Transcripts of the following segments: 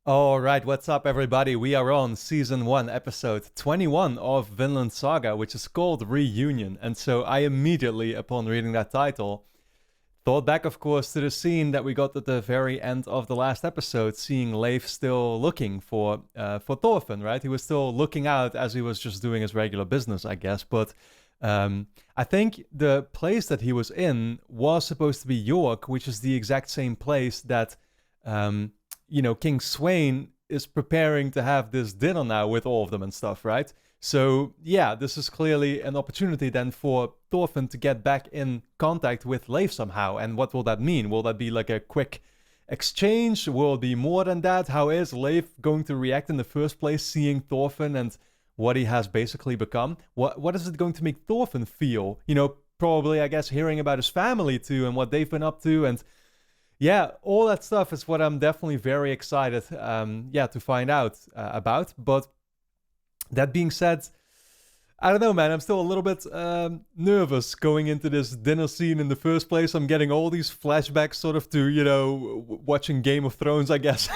Alright, what's up everybody? We are on Season 1, Episode 21 of Vinland Saga, which is called Reunion. And so I immediately, upon reading that title, thought back, of course, to the scene that we got at the very end of the last episode, seeing Leif still looking for Thorfinn, right? He was still looking out as he was just doing his regular business, I guess. But I think the place that he was in was supposed to be York, which is the exact same place that King Sweyn is preparing to have this dinner now with all of them and stuff, right? So yeah, this is clearly an opportunity then for Thorfinn to get back in contact with Leif somehow. And what will that mean? Will that be like a quick exchange? Will it be more than that? How is Leif going to react in the first place, seeing Thorfinn and what he has basically become? What is it going to make Thorfinn feel? Probably, I guess, hearing about his family too and what they've been up to, and yeah, all that stuff is what I'm definitely very excited, to find out about. But that being said, I don't know, man. I'm still a little bit nervous going into this dinner scene in the first place. I'm getting all these flashbacks sort of to, watching Game of Thrones, I guess.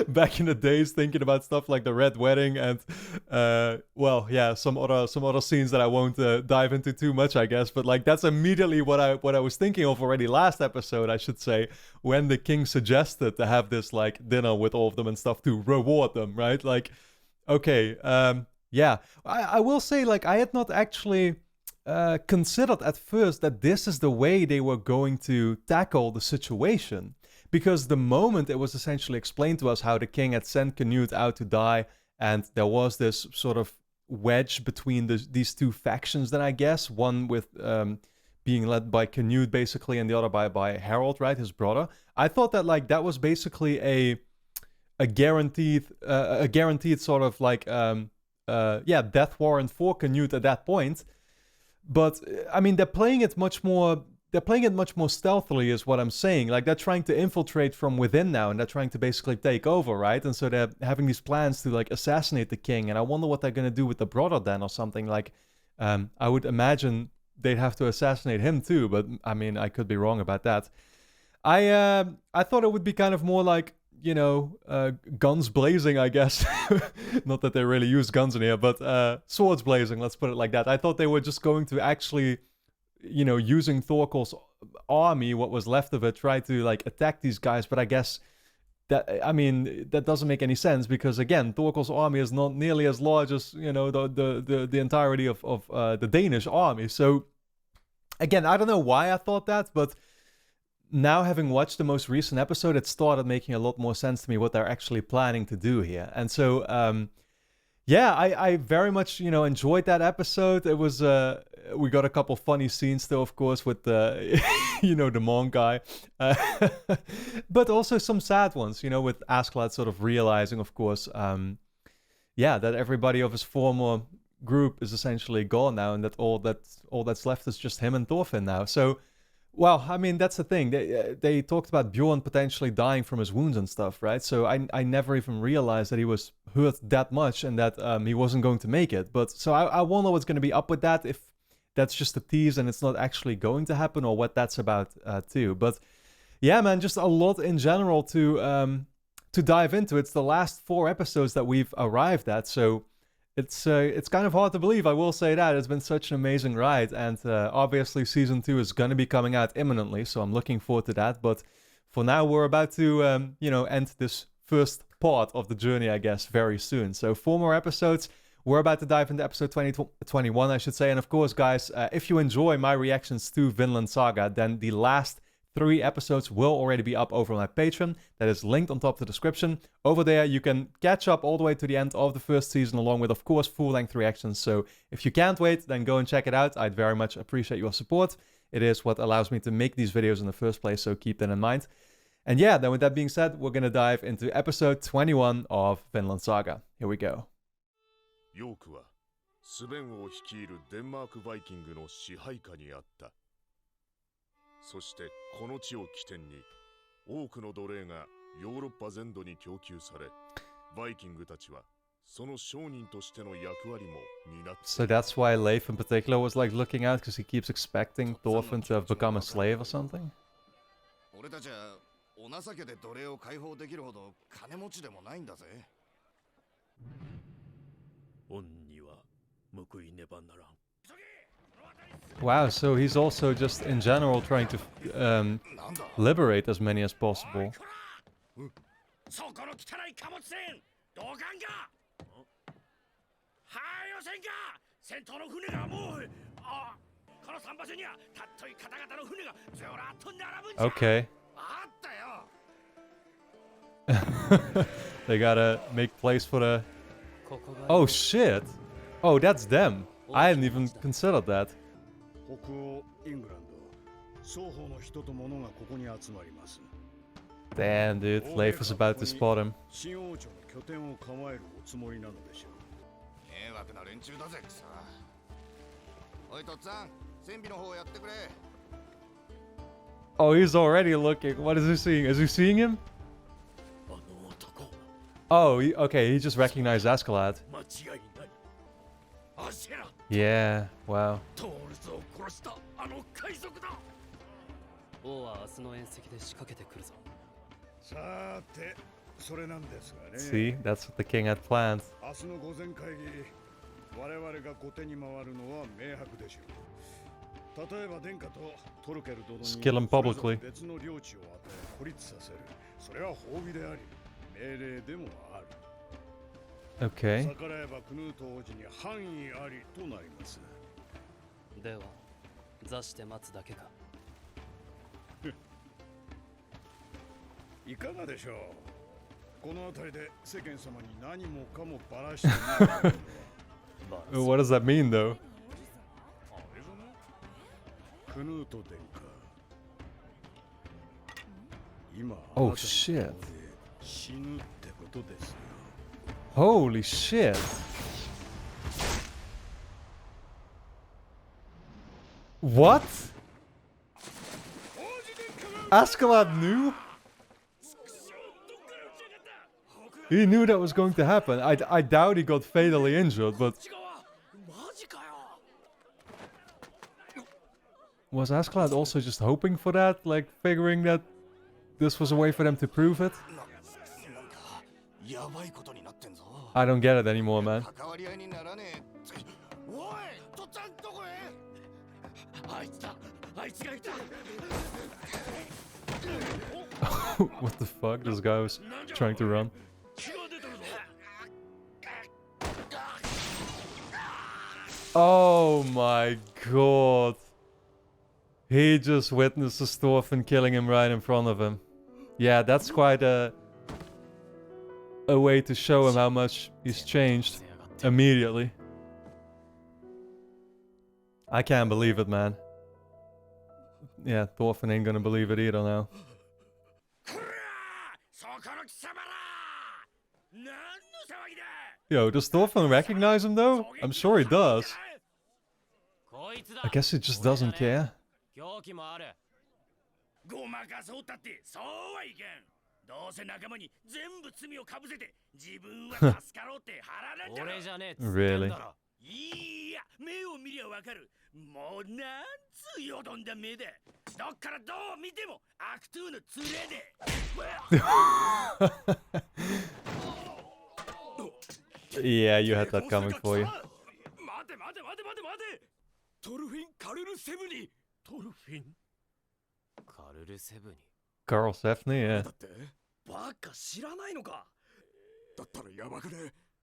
Back in the days, thinking about stuff like the Red Wedding and, some other scenes that I won't dive into too much, I guess. But like that's immediately what I was thinking of already last episode, I should say, when the king suggested to have this like dinner with all of them and stuff to reward them, right? Like, okay, yeah, I will say, like, I had not actually considered at first that this is the way they were going to tackle the situation. Because the moment it was essentially explained to us how the king had sent Canute out to die, and there was this sort of wedge between these two factions, then I guess, one with being led by Canute, basically, and the other by Harold, right, his brother. I thought that, like, that was basically a guaranteed sort of, like... death warrant for Canute at that point. But I mean, they're playing it much more stealthily, is what I'm saying. Like, they're trying to infiltrate from within now, and they're trying to basically take over, right? And so they're having these plans to like assassinate the king. And I wonder what they're gonna do with the brother then, or something. Like, I would imagine they'd have to assassinate him too. But I mean, I could be wrong about that. I thought it would be kind of more like, guns blazing, I guess. Not that they really use guns in here, but swords blazing, let's put it like that. I thought they were just going to actually, using Thorkel's army, what was left of it, try to like attack these guys. But I guess that doesn't make any sense, because again, Thorkel's army is not nearly as large as, the entirety of the Danish army. So again, I don't know why I thought that, but now, having watched the most recent episode, it started making a lot more sense to me what they're actually planning to do here. And so, I very much, enjoyed that episode. It was, we got a couple funny scenes still, of course, with the, the monk guy. But also some sad ones, with Askeladd sort of realizing, of course, that everybody of his former group is essentially gone now, and that all that's left is just him and Thorfinn now. So, well, I mean, that's the thing. They talked about Bjorn potentially dying from his wounds and stuff, right? So I never even realized that he was hurt that much and that he wasn't going to make it. But so I wonder what's going to be up with that, if that's just a tease and it's not actually going to happen, or what that's about too. But yeah, man, just a lot in general to dive into. It's the last 4 episodes that we've arrived at, so... It's kind of hard to believe, I will say that. It's been such an amazing ride, and obviously Season 2 is going to be coming out imminently, so I'm looking forward to that. But for now, we're about to, end this first part of the journey, I guess, very soon. So 4 more episodes. We're about to dive into episode 21, I should say. And of course, guys, if you enjoy my reactions to Vinland Saga, then the last 3 episodes will already be up over on my Patreon. That is linked on top of the description. Over there, you can catch up all the way to the end of the first season, along with, of course, full-length reactions. So if you can't wait, then go and check it out. I'd very much appreciate your support. It is what allows me to make these videos in the first place, so keep that in mind. And yeah, then with that being said, we're going to dive into episode 21 of Vinland Saga. Here we go. ヨークはスヴェンを率いるデンマークバイキングの支配下にあった。そしてこの地を起点に多くの奴隷がヨーロッパ全土に供給され、バイキングたちはその商人としての役割も担って。So that's why Leif in particular was like looking out, because he keeps expecting Thorfinn to have become a slave or something. 俺たちは Wow, so he's also just in general trying to liberate as many as possible. Okay. They gotta make place for the... Oh shit! Oh, that's them. I hadn't even considered that. Damn, dude. Leif is about to spot him. Oh, he's already looking. What is he seeing? Is he seeing him? Oh, okay. He just recognized Askeladd. Yeah, wow. See, that's what the king had planned. Just kill him publicly. Okay. What does that mean, though? Oh shit. Holy shit. What? Askeladd knew? He knew that was going to happen. I doubt he got fatally injured, but... Was Askeladd also just hoping for that? Like, figuring that this was a way for them to prove it? I don't get it anymore, man. What the fuck? This guy was trying to run. Oh my god. He just witnesses Thorfinn killing him right in front of him. Yeah, that's quite a way to show him how much he's changed immediately. I can't believe it, man. Yeah, Thorfinn ain't gonna believe it either now. Yo, does Thorfinn recognize him though? I'm sure he does. I guess he just doesn't care. Really? Yeah, you had that coming for you. Carl Sefni, yeah.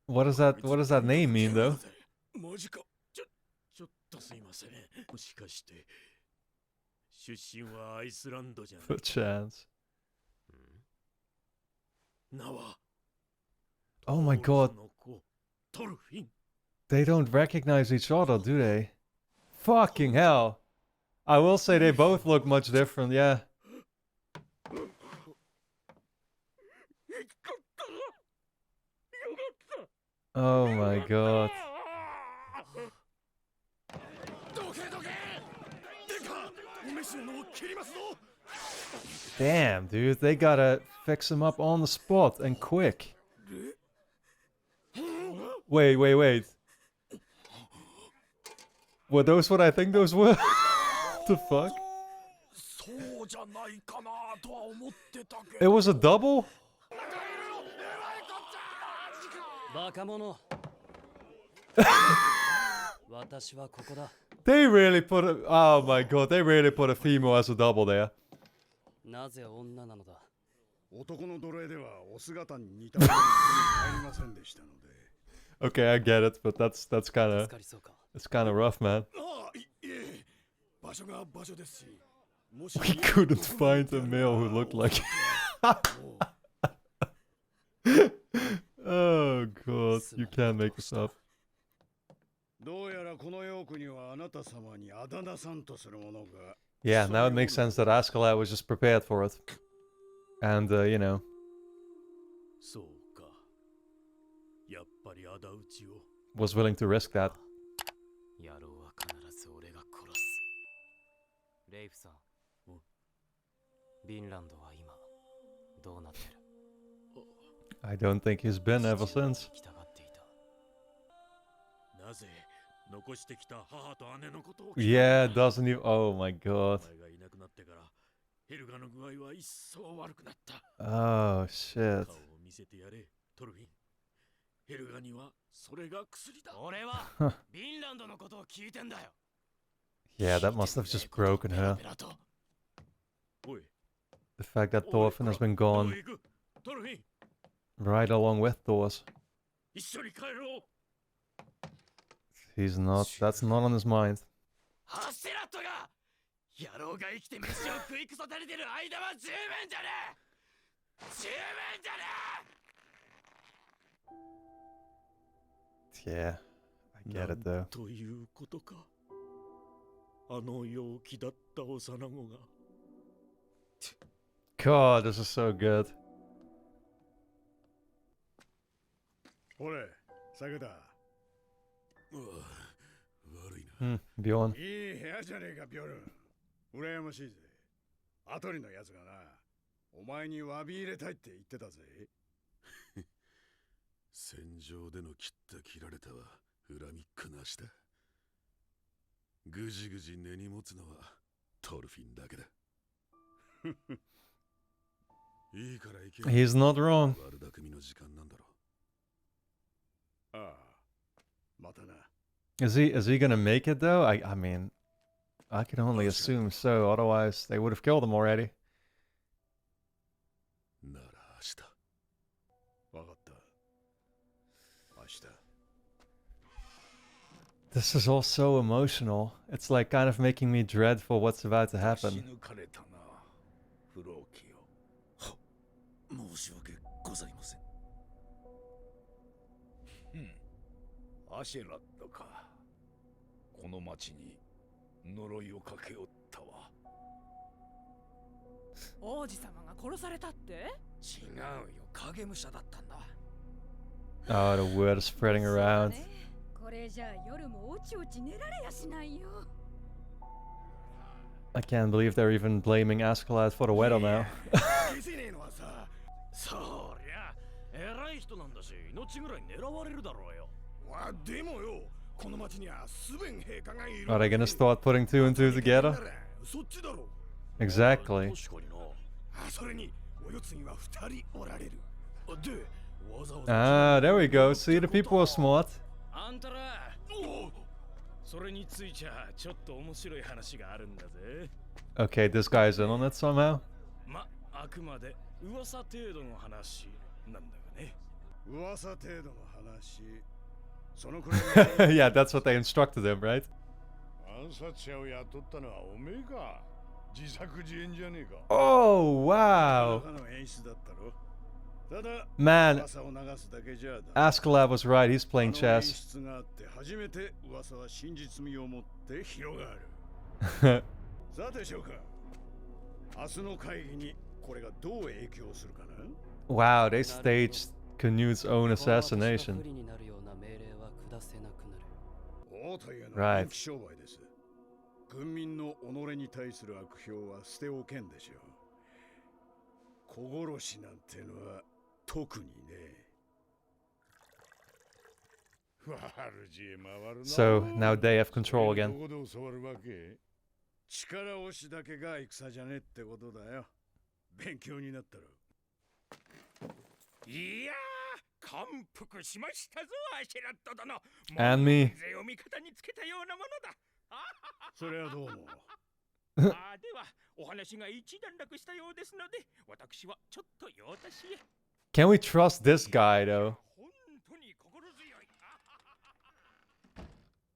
What does that name mean though? For chance. Oh my god. They don't recognize each other, do they? Fucking hell. I will say they both look much different, yeah. Oh my god. Damn, dude, they gotta fix him up on the spot and quick. Wait. Were those what I think those were? What the fuck? It was a double? They really put a... Oh my god, they really put a female as a double there. Okay, I get it, but that's kind of... It's kind of rough, man. We couldn't find a male who looked like... Oh god, you can't make this up. Yeah, now it makes sense that Askeladd was just prepared for it. And, you know. Was willing to risk that. I don't think he's been ever since. Yeah, doesn't he? Oh my god. Oh shit. Yeah, that must have just broken her. The fact that Thorfinn has been gone right along with Thor's. He's not, that's not on his mind. Yeah, I get it though. God, this is so good. Bjorn. He's not wrong. Is he gonna make it though? I mean, I can only assume so, otherwise they would have killed him already. This is all so emotional. It's like kind of making me dread for what's about to happen. Oh, the word is spreading around. I can't believe they're even blaming Askeladd for the weather now. Are they gonna start putting two and two together? Exactly. Ah, there we go. See, the people are smart. Okay, this guy's in on it somehow. Yeah, that's what they instructed him, right? Oh, wow. Man, Askeladd was right, he's playing chess. Wow, they staged Canute's own assassination. Right. So now they have control again. 力押しだけが戦じゃねってことだよ。勉強になったろ。いやー、感服しましたぞ、アシェラット殿。 And me. 勢を味方につけたようなものだ。それはどうも。では、お話が一段落したようですので、私はちょっと用足しへ。Can we trust this guy though?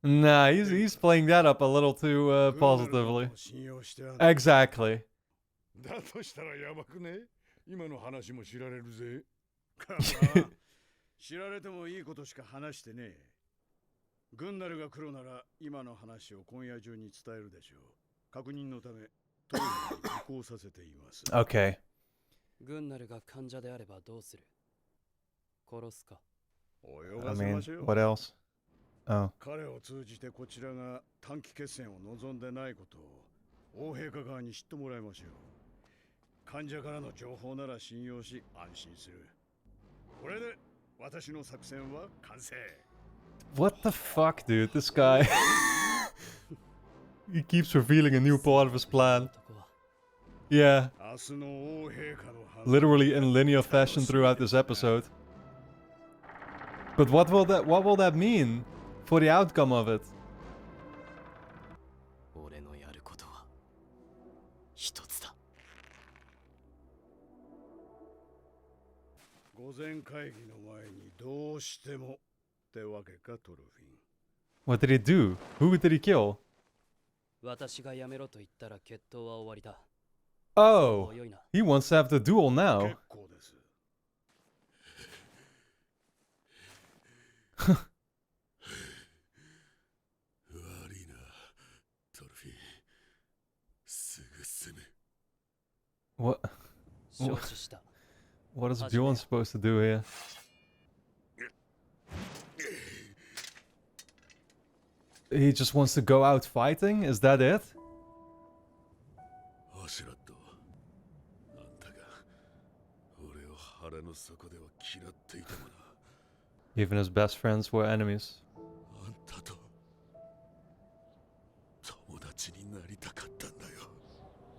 Nah, he's playing that up a little too positively. Exactly. だとしたらやばくね。今の話も知られるぜ。知られてもいいことしか話してねえ。グンナルが来るなら今の話を今夜中に伝えるでしょう。確認のためトイレに移行させています。Okay. グンナルが患者であればどうする？殺すか？ I mean, what else? Oh. 彼を通じてこちらが短期決戦を望んでないことを王陛下側に知ってもらいましょう。患者からの情報なら信用し安心する。これで私の作戦は完成。 What the fuck, dude? This guy. He keeps revealing a new part of his plan. Yeah. Literally in linear fashion throughout this episode. But what will that mean for the outcome of it? 俺のやることは一つだ。午前会議の前にどうしてもってわけか、トルフィン。 What did he do? Who did he kill? 私がやめろと言ったら決闘は終わりだ。 Oh, he wants to have the duel now. 結構です。悪いな、トルフィン。すぐ済む。 What? 承知した。 What is Bjorn supposed to do here? He just wants to go out fighting? Is that it? Even his best friends were enemies.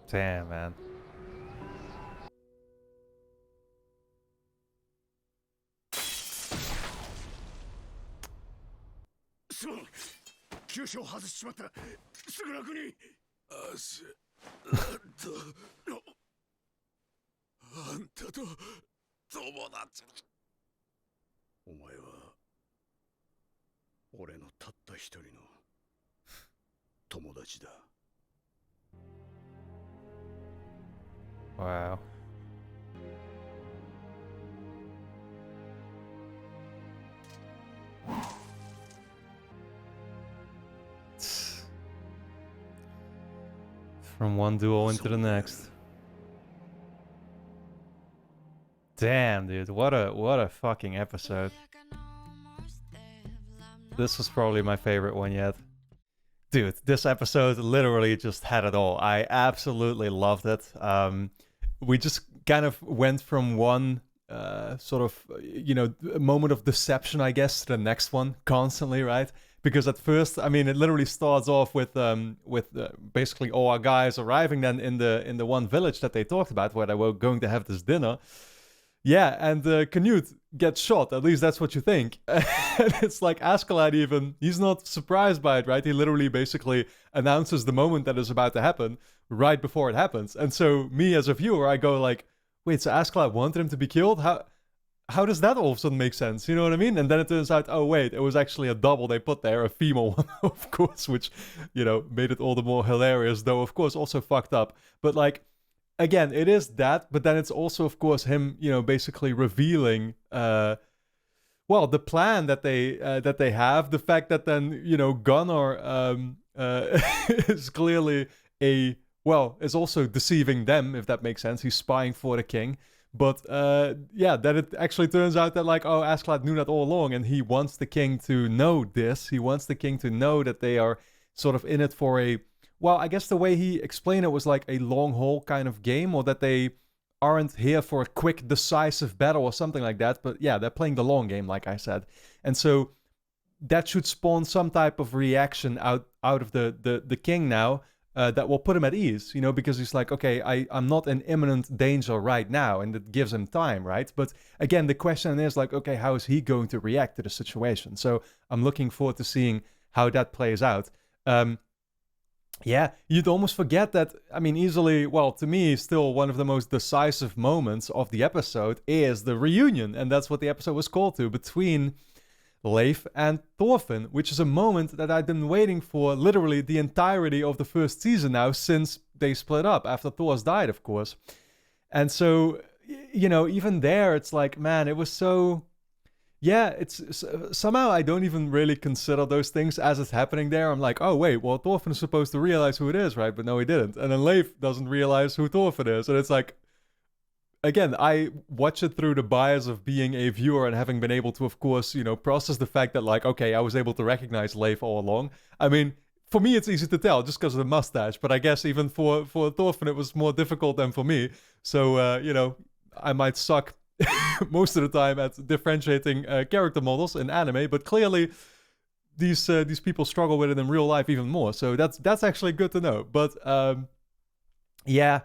Damn, man. Wow. From one duel into the next. Damn, dude, what a fucking episode. This was probably my favorite one yet. Dude, this episode literally just had it all. I absolutely loved it. We just kind of went from one sort of, you know, moment of deception, I guess, to the next one constantly, right? Because at first, I mean, it literally starts off with basically all our guys arriving then in the one village that they talked about where they were going to have this dinner. Yeah, and Canute gets shot. At least that's what you think. And it's like Askeladd even, he's not surprised by it, right? He literally basically announces the moment that is about to happen right before it happens. And so me as a viewer, I go like, wait, so Askeladd wanted him to be killed? How does that all of a sudden make sense? You know what I mean? And then it turns out, oh wait, it was actually a double they put there, a female one, of course, which, you know, made it all the more hilarious, though of course also fucked up. But like, again, it is that, but then it's also, of course, him, you know, basically revealing, well, the plan that they have, the fact that then, you know, Gunnar is clearly is also deceiving them, if that makes sense. He's spying for the king. But, yeah, that it actually turns out that, like, oh, Askeladd knew that all along, and he wants the king to know this. He wants the king to know that they are sort of in it for a... Well, I guess the way he explained it was like a long haul kind of game, or that they aren't here for a quick, decisive battle or something like that. But yeah, they're playing the long game, like I said. And so that should spawn some type of reaction out of the king now. that will put him at ease, you know, because he's like, okay, I'm not in imminent danger right now, and it gives him time, right? But again, the question is like, okay, how is he going to react to the situation? So I'm looking forward to seeing how that plays out. Yeah, you'd almost forget that, I mean, easily, well, to me, still one of the most decisive moments of the episode is the reunion, and that's what the episode was called to, between Leif and Thorfinn, which is a moment that I've been waiting for literally the entirety of the first season now, since they split up after Thor's died, of course. And so, you know, even there, it's like, man, it was so... Yeah, it's somehow I don't even really consider those things as it's happening there. I'm like, oh, wait, well, Thorfinn is supposed to realize who it is, right? But no, he didn't. And then Leif doesn't realize who Thorfinn is. And it's like, again, I watch it through the bias of being a viewer and having been able to, of course, you know, process the fact that, like, okay, I was able to recognize Leif all along. I mean, for me, it's easy to tell just because of the mustache. But I guess even for Thorfinn, it was more difficult than for me. So, you know, I might suck most of the time at differentiating character models in anime, but clearly these people struggle with it in real life even more. So that's actually good to know. But yeah,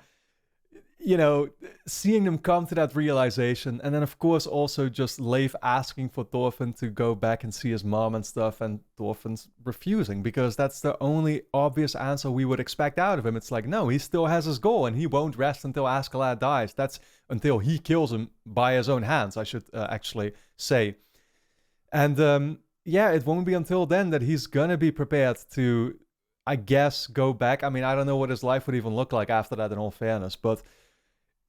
you know, seeing them come to that realization, and then of course also just Leif asking for Thorfinn to go back and see his mom and stuff, and Thorfinn's refusing because that's the only obvious answer we would expect out of him. It's like, no, he still has his goal and he won't rest until Askeladd dies. That's until he kills him by his own hands, I should actually say. And yeah, it won't be until then that he's gonna be prepared to, I guess, go back. I mean, I don't know what his life would even look like after that, in all fairness, but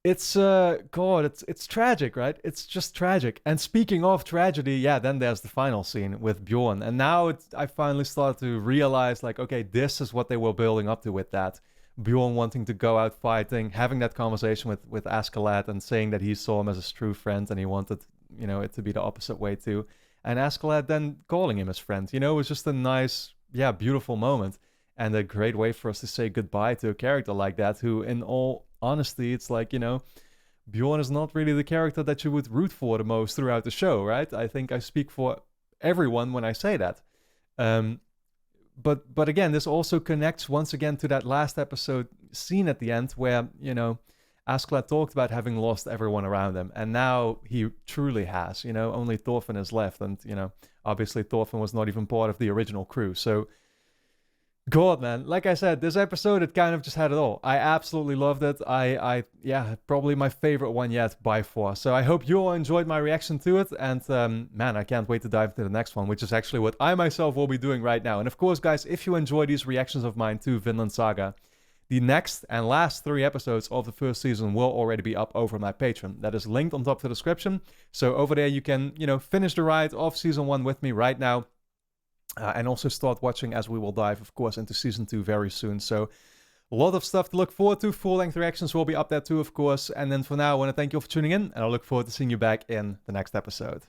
it's God, it's tragic, right? It's just tragic. And speaking of tragedy, yeah, then there's the final scene with Bjorn, and now I finally started to realize, like, okay, this is what they were building up to with that. Bjorn wanting to go out fighting, having that conversation with Askeladd, and saying that he saw him as his true friend, and he wanted, you know, it to be the opposite way too. And Askeladd then calling him his friend. You know, it was just a nice, yeah, beautiful moment, and a great way for us to say goodbye to a character like that, who, in all honesty, it's like, you know, Bjorn is not really the character that you would root for the most throughout the show, right? I think I speak for everyone when I say that. But again, this also connects once again to that last episode scene at the end where, you know, Askeladd talked about having lost everyone around him, and now he truly has, you know, only Thorfinn is left, and, you know, obviously Thorfinn was not even part of the original crew, so God, man, like I said, this episode, it kind of just had it all. I absolutely loved it. Yeah, probably my favorite one yet by far. So I hope you all enjoyed my reaction to it. And man, I can't wait to dive into the next one, which is actually what I myself will be doing right now. And of course, guys, if you enjoy these reactions of mine to Vinland Saga, the next and last 3 episodes of the first season will already be up over my Patreon. That is linked on top of the description. So over there, you can, you know, finish the ride of season 1 with me right now. And also start watching as we will dive, of course, into season 2 very soon. So a lot of stuff to look forward to. Full-length reactions will be up there too, of course. And then for now, I want to thank you all for tuning in, and I look forward to seeing you back in the next episode.